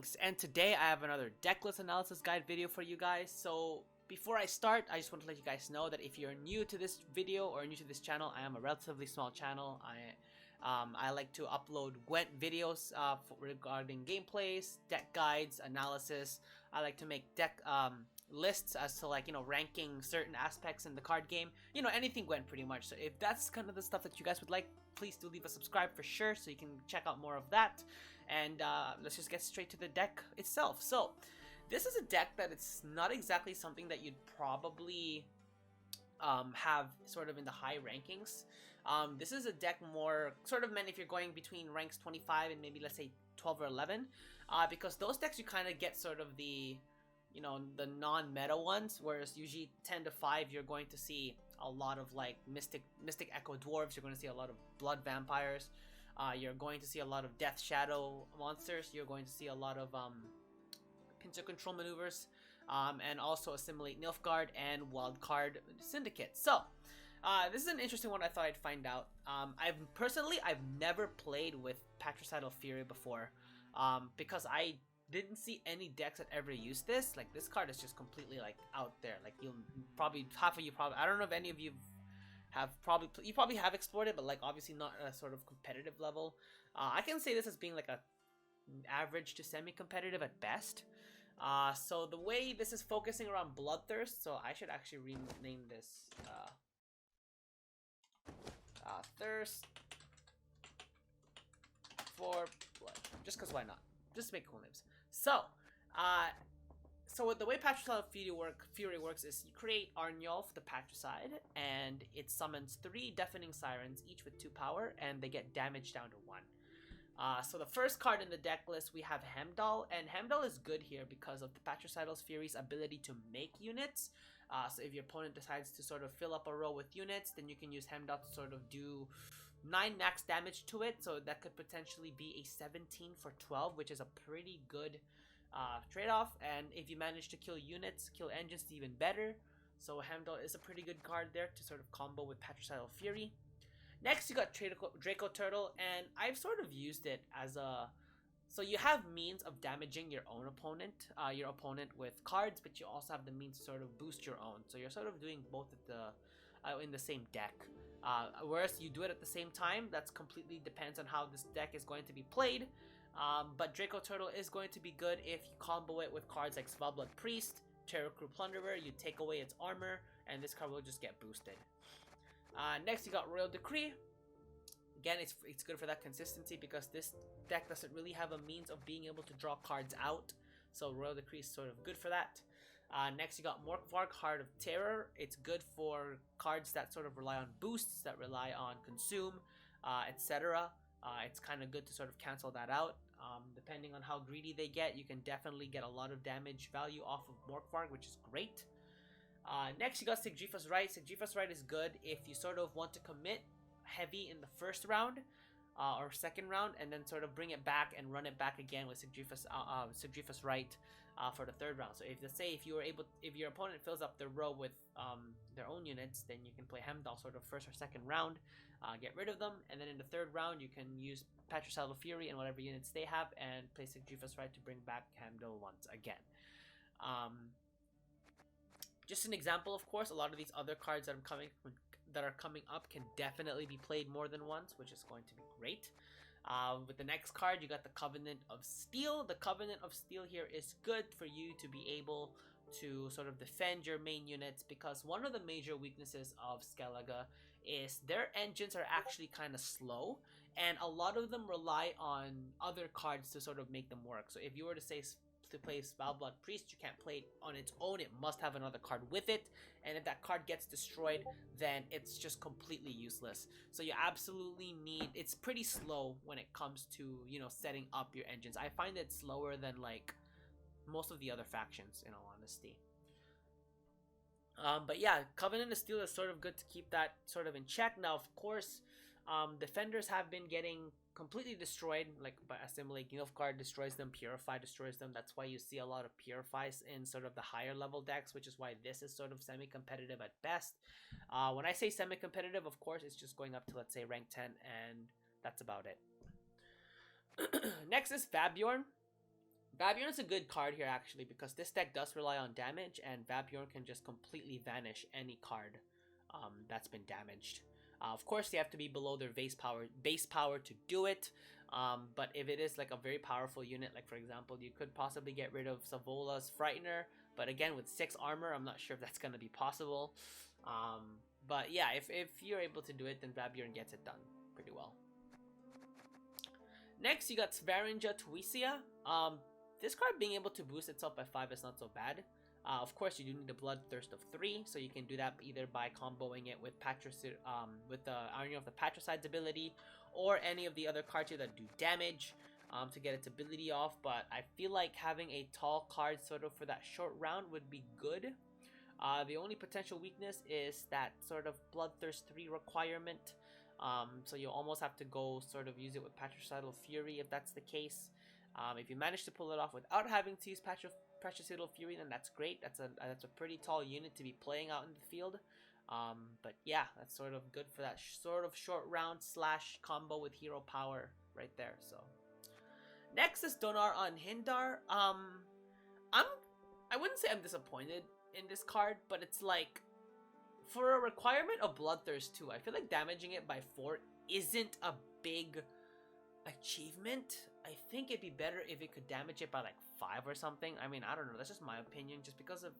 Greetings, and today I have another deck list analysis guide video for you guys. So before I start, I just want to let you guys know that if you're new to this video or new to this channel, I am a relatively small channel. I like to upload Gwent videos regarding gameplays, deck guides, analysis. I like to make deck lists as to, like, ranking certain aspects in the card game, anything Gwent pretty much. So if that's kind of the stuff that you guys would like, please do leave a subscribe for sure so you can check out more of that. And let's just get straight to the deck itself. So this is a deck that it's not exactly something that you'd probably have sort of in the high rankings. This is a deck more sort of meant if you're going between ranks 25 and maybe, let's say, 12 or 11, because those decks you kind of get sort of the the non-meta ones, whereas usually 10 to 5 you're going to see a lot of like mystic echo dwarves, you're going to see a lot of blood vampires, you're going to see a lot of death shadow monsters, you're going to see a lot of pincer control maneuvers, and also assimilate Nilfgaard and wildcard syndicate. So this is an interesting one. I thought I'd find out. I've never played with Patricidal Fury before, because I didn't see any decks that ever use this. Like, this card is just completely like out there. Like, you'll probably, half of you probably, I don't know if any of you have you probably have explored it, but like obviously not at a sort of competitive level. I can say this as being like a average to semi-competitive at best. So the way this is focusing around Bloodthirst, so I should actually rename this Thirst for Blood, just because why not? Just make cool names. So, so the way Patricidal Fury works is you create Arnulf the Patricide, and it summons 3 Deafening Sirens, each with 2 power, and they get damage down to 1. So the first card in the deck list, we have Heimdall, and Heimdall is good here because of the Patricidal Fury's ability to make units. So if your opponent decides to sort of fill up a row with units, then you can use Heimdall to sort of do 9 max damage to it, so that could potentially be a 17 for 12, which is a pretty good trade-off. And if you manage to kill units, kill engines, even better. So Heimdall is a pretty good card there to sort of combo with Patricidal Fury. Next, you got Draco Turtle, and I've sort of used it as a... So you have means of damaging your own opponent, with cards, but you also have the means to sort of boost your own. So you're sort of doing both at the in the same deck. Whereas you do it at the same time, that's completely depends on how this deck is going to be played. But Draco Turtle is going to be good if you combo it with cards like Svalblood Priest, Terror Crew Plunderer. You take away its armor, and this card will just get boosted. Next, you got Royal Decree. Again, it's good for that consistency because this deck doesn't really have a means of being able to draw cards out. So Royal Decree is sort of good for that. Next, you got Morkvarg, Heart of Terror. It's good for cards that sort of rely on boosts, that rely on consume, etc. It's kind of good to sort of cancel that out. Depending on how greedy they get, you can definitely get a lot of damage value off of Morkvarg, which is great. Next, you got Siggifa's Right. Siggifa's Right is good if you sort of want to commit heavy in the first round or second round, and then sort of bring it back and run it back again with Siggifa's Right for the third round. So if your opponent fills up the row with their own units, then you can play Heimdall sort of first or second round, get rid of them, and then in the third round you can use Patricidal Fury and whatever units they have and play Siggifa's Right to bring back Heimdall once again. Just an example, of course, a lot of these other cards that are coming up can definitely be played more than once, which is going to be great. With the next card, you got the Covenant of Steel. The Covenant of Steel here is good for you to be able to sort of defend your main units, because one of the major weaknesses of Skellige is their engines are actually kind of slow, and a lot of them rely on other cards to sort of make them work. So if you were to say to play Svalblood Priest, you can't play it on its own, it must have another card with it, and if that card gets destroyed, then it's just completely useless. So you absolutely need, it's pretty slow when it comes to, setting up your engines. I find it slower than like most of the other factions, in all honesty. But yeah, Covenant of Steel is sort of good to keep that sort of in check. Now, of course, defenders have been getting completely destroyed, like by Assimilate. Nilfgaard destroys them, Purify destroys them. That's why you see a lot of Purifies in sort of the higher level decks, which is why this is sort of semi-competitive at best. When I say semi-competitive, of course, it's just going up to, let's say, rank 10, and that's about it. Next is Fabiorn. Vabjorn is a good card here actually because this deck does rely on damage, and Vabjorn can just completely vanish any card that's been damaged. Of course, they have to be below their base power to do it. But if it is like a very powerful unit, like for example, you could possibly get rid of Savola's Frightener, but again with 6 armor, I'm not sure if that's gonna be possible. But yeah, if you're able to do it, then Vabjorn gets it done pretty well. Next, you got Svarinja Tuisia. This card being able to boost itself by 5 is not so bad. Of course, you do need a Bloodthirst of 3, so you can do that either by comboing it with the Armature of the Patricide's ability, or any of the other cards here that do damage to get its ability off. But I feel like having a tall card sort of for that short round would be good. The only potential weakness is that sort of Bloodthirst 3 requirement. So you'll almost have to go sort of use it with Patricidal Fury if that's the case. If you manage to pull it off without having to use Patricidal Fury, then that's great. That's a pretty tall unit to be playing out in the field. But yeah, that's sort of good for that sort of short round / combo with hero power right there. So next is Donar Unhindar. I wouldn't say I'm disappointed in this card, but it's like, for a requirement of Bloodthirst 2, I feel like damaging it by 4 isn't a big achievement. I think it'd be better if it could damage it by like 5 or something. I mean, I don't know, that's just my opinion, just because of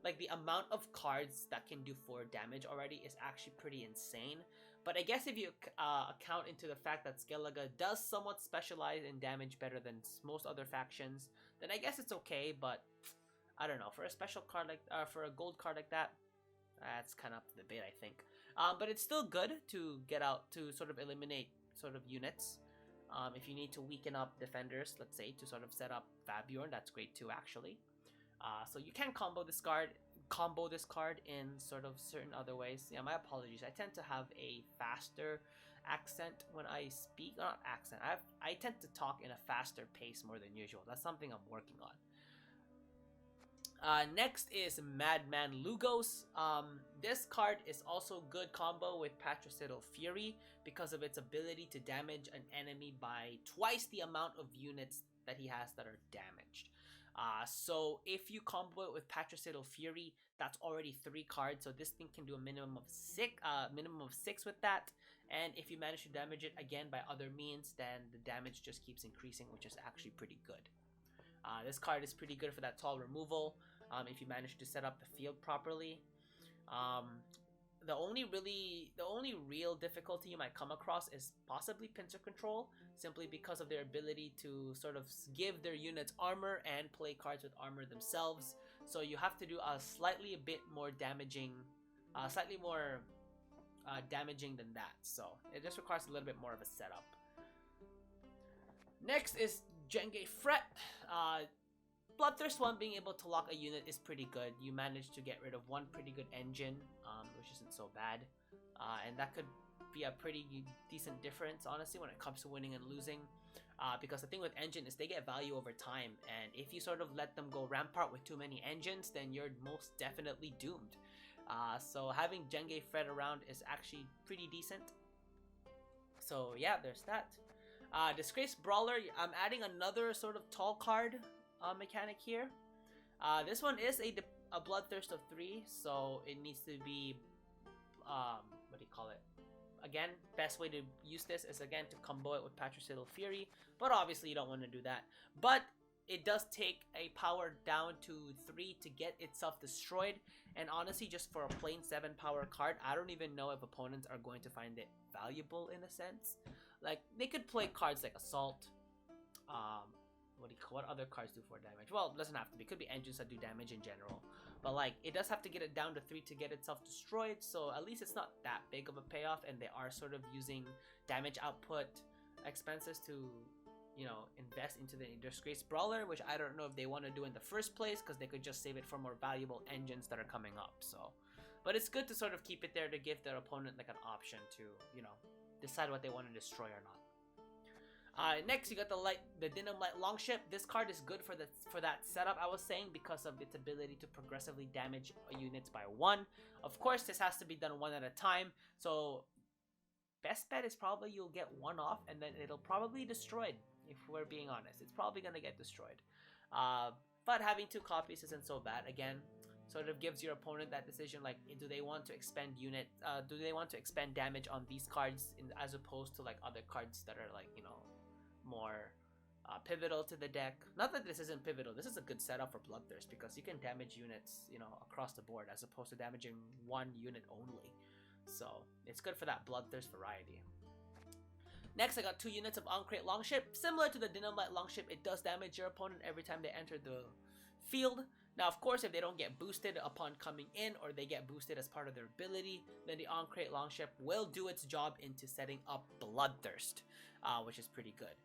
like the amount of cards that can do 4 damage already is actually pretty insane. But I guess if you account into the fact that Skellige does somewhat specialize in damage better than most other factions, then I guess it's okay. But I don't know, for a special card like for a gold card like that, that's kind of up to debate, I think. But it's still good to get out to sort of eliminate sort of units. If you need to weaken up defenders, let's say, to sort of set up Vabjorn, that's great too, actually. So you can combo this card in sort of certain other ways. Yeah, my apologies. I tend to have a faster accent when I speak. Not accent. I tend to talk in a faster pace more than usual. That's something I'm working on. Next is Madman Lugos. This card is also good combo with Patricidal Fury because of its ability to damage an enemy by twice the amount of units that he has that are damaged. So if you combo it with Patricidal Fury, that's already 3 cards, so this thing can do a minimum of 6 with that. And if you manage to damage it again by other means, then the damage just keeps increasing, which is actually pretty good. This card is pretty good for that tall removal, if you manage to set up the field properly. The only real difficulty you might come across is possibly Pincer Control, simply because of their ability to sort of give their units armor and play cards with armor themselves. So you have to do a slightly bit more damaging, damaging than that. So it just requires a little bit more of a setup. Next is Jenge Fret. Bloodthirst 1 being able to lock a unit is pretty good. You manage to get rid of 1 pretty good engine, which isn't so bad. And that could be a pretty decent difference, honestly, when it comes to winning and losing. Because the thing with engine is they get value over time. And if you sort of let them go rampart with too many engines, then you're most definitely doomed. So having Jenge Fret around is actually pretty decent. So yeah, there's that. Disgraced Brawler, I'm adding another sort of tall card mechanic here. This one is a Bloodthirst of 3, so it needs to be, what do you call it? Again, best way to use this is again to combo it with Patricidal Fury, but obviously you don't want to do that. But it does take a power down to 3 to get itself destroyed, and honestly, just for a plain 7 power card, I don't even know if opponents are going to find it valuable in a sense. Like, they could play cards like Assault, what other cards do 4 damage? Well, it doesn't have to be. It could be engines that do damage in general. But like, it does have to get it down to 3 to get itself destroyed, so at least it's not that big of a payoff, and they are sort of using damage output expenses to, you know, invest into the Disgraced Brawler, which I don't know if they want to do in the first place, because they could just save it for more valuable engines that are coming up, so. But it's good to sort of keep it there to give their opponent like an option to, you know, decide what they want to destroy or not. Next, you got the Denim Light Longship. This card is good for that setup I was saying, because of its ability to progressively damage units by 1. Of course, this has to be done 1 at a time. So best bet is probably you'll get 1 off, and then it'll probably be destroyed. If we're being honest, it's probably gonna get destroyed. But having 2 copies isn't so bad. Again, sort of gives your opponent that decision, like, do they want to expend do they want to expend damage on these cards as opposed to like other cards that are like, you know, more pivotal to the deck. Not that this isn't pivotal, this is a good setup for Bloodthirst because you can damage units, you know, across the board as opposed to damaging one unit only. So it's good for that Bloodthirst variety. Next, I got 2 units of Uncrate Longship. Similar to the Dynamite Longship, it does damage your opponent every time they enter the field. Now, of course, if they don't get boosted upon coming in or they get boosted as part of their ability, then the Uncrate Longship will do its job into setting up Bloodthirst, which is pretty good.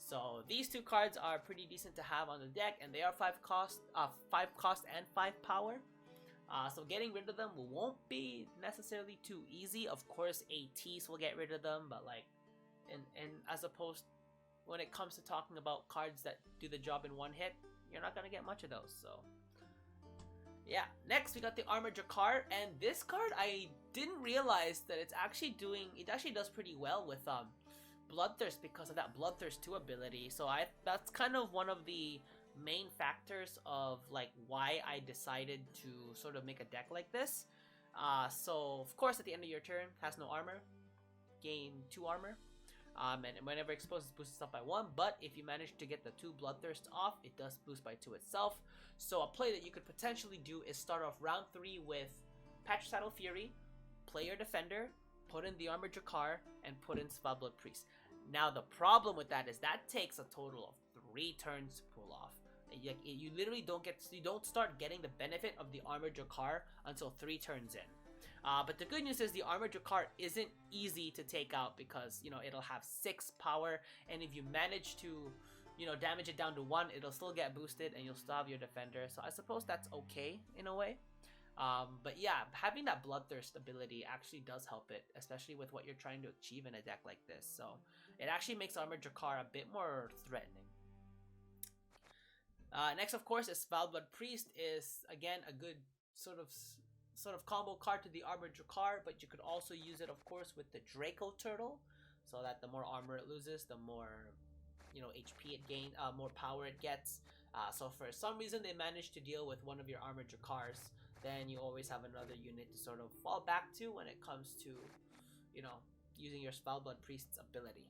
So these 2 cards are pretty decent to have on the deck, and they are 5 cost and 5 power. So getting rid of them won't be necessarily too easy. Of course, ATs will get rid of them, but like, and as opposed, when it comes to talking about cards that do the job in one hit, you're not gonna get much of those. So yeah, next we got the Armature Card, and this card I didn't realize that it actually does pretty well with Bloodthirst because of that Bloodthirst 2 ability. So that's kind of one of the main factors of like why I decided to sort of make a deck like this. So of course at the end of your turn, has no armor, gain 2 armor. And whenever exposed, it boosts up by 1, but if you manage to get the 2 Bloodthirsts off, it does boost by 2 itself. So a play that you could potentially do is start off round 3 with Patricidal Fury, play your Defender, put in the Armature Card, and put in Svalbard Priest. Now the problem with that is that takes a total of 3 turns to pull off. You literally don't start getting the benefit of the Armature Card until 3 turns in. But the good news is the Armature Card isn't easy to take out because, you know, it'll have 6 power, and if you manage to, you know, damage it down to 1, it'll still get boosted and you'll still have your Defender. So I suppose that's okay in a way. But yeah, having that Bloodthirst ability actually does help it, especially with what you're trying to achieve in a deck like this. So it actually makes Armature Card a bit more threatening. Next, of course, is Svalbard Priest. Is again a good sort of combo card to the Armature Card, but you could also use it, of course, with the Draco Turtle, so that the more armor it loses, the more, you know, HP it gains, more power it gets. So for some reason they managed to deal with one of your Armature Cards, then you always have another unit to sort of fall back to when it comes to, you know, using your Svalbard Priest's ability.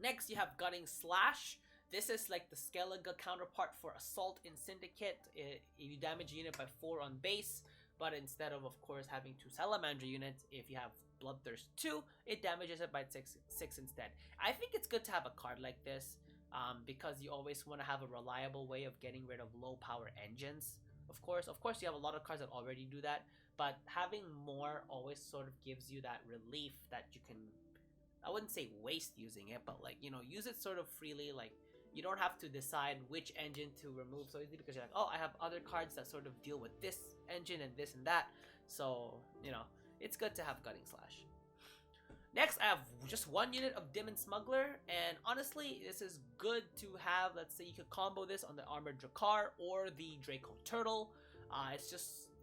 Next, you have Gutting Slash. This is like the Skellige counterpart for Assault in Syndicate. You damage a unit by 4 on base, but instead of course, having 2 Salamander units, if you have Bloodthirst 2, it damages it by 6 instead. I think it's good to have a card like this, because you always want to have a reliable way of getting rid of low power engines. Of course, you have a lot of cards that already do that, but having more always sort of gives you that relief that you can, I wouldn't say waste using it, but like, you know, use it sort of freely. Like, you don't have to decide which engine to remove so easily because you're like, oh, I have other cards that sort of deal with this engine and this and that. So, you know, it's good to have Gutting Slash. Next, I have just 1 unit of Demon Smuggler, and honestly, this is good to have. Let's say you could combo this on the Armature Card or the Draco Turtle.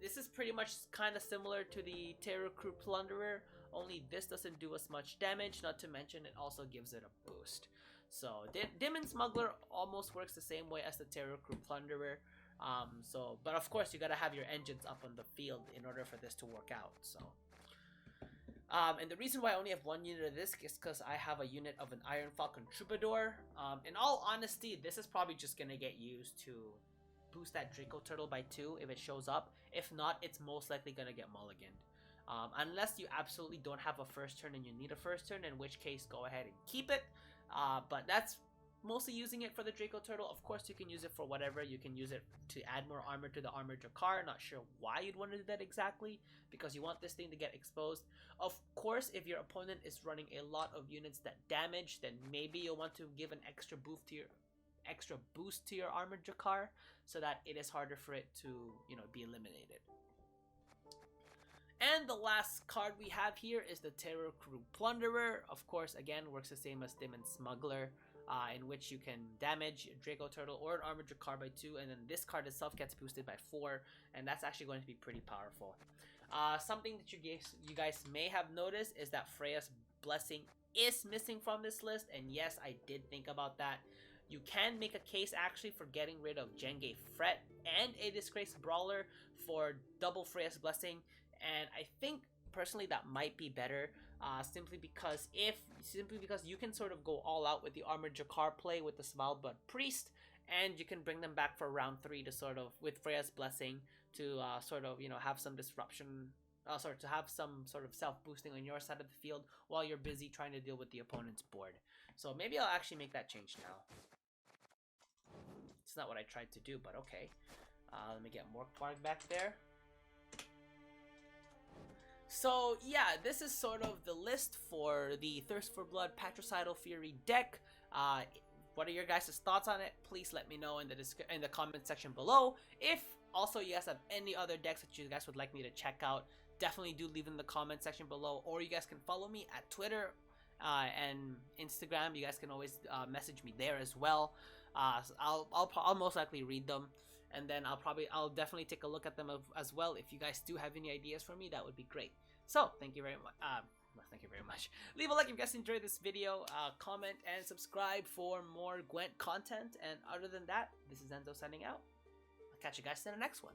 This is pretty much kind of similar to the Terror Crew Plunderer, only this doesn't do as much damage, not to mention it also gives it a boost. So Demon Smuggler almost works the same way as the Terror Crew Plunderer. But of course you gotta have your engines up on the field in order for this to work out. So, and the reason why I only have 1 unit of this is because I have a unit of an Iron Falcon Troubadour. In all honesty, this is probably just gonna get used to boost that Draco Turtle by 2 if it shows up. If not, it's most likely gonna get mulliganed. Unless you absolutely don't have a first turn and you need a first turn, in which case go ahead and keep it. But that's mostly using it for the Draco Turtle. Of course, you can use it for whatever. You can use it to add more armor to the Armature Card. Not sure why you'd want to do that exactly, because you want this thing to get exposed. Of course, if your opponent is running a lot of units that damage, then maybe you'll want to give an extra boost to your Armature Card so that it is harder for it to, you know, be eliminated. And the last card we have here is the Terror Crew Plunderer. Of course, again, works the same as Demon Smuggler, in which you can damage Draco Turtle or an Armature Card by 2, and then this card itself gets boosted by 4, and that's actually going to be pretty powerful. Something that you guys may have noticed is that Freya's Blessing is missing from this list, and yes, I did think about that. You can make a case actually for getting rid of Jenge Fret and a Disgraced Brawler for double Freya's Blessing, and I think personally that might be better, simply because you can sort of go all out with the Armature Card play with the Svalbard Priest, and you can bring them back for round 3 to sort of, with Freya's Blessing, to sort of, you know, have some disruption, to have some sort of self-boosting on your side of the field while you're busy trying to deal with the opponent's board. So maybe I'll actually make that change now. It's not what I tried to do, but okay. Let me get more Quark back there. So yeah, this is sort of the list for the Thirst for Blood Patricidal Fury deck. What are your guys' thoughts on it? Please let me know in the comment section below. If also you guys have any other decks that you guys would like me to check out, definitely do leave in the comment section below. Or you guys can follow me at Twitter and Instagram. You guys can always message me there as well. I'll most likely read them, and then I'll definitely take a look at them as well. If you guys do have any ideas for me, that would be great. So thank you very much. Thank you very much. Leave a like if you guys enjoyed this video. Comment and subscribe for more Gwent content. And other than that, this is Enzo signing out. I'll catch you guys in the next one.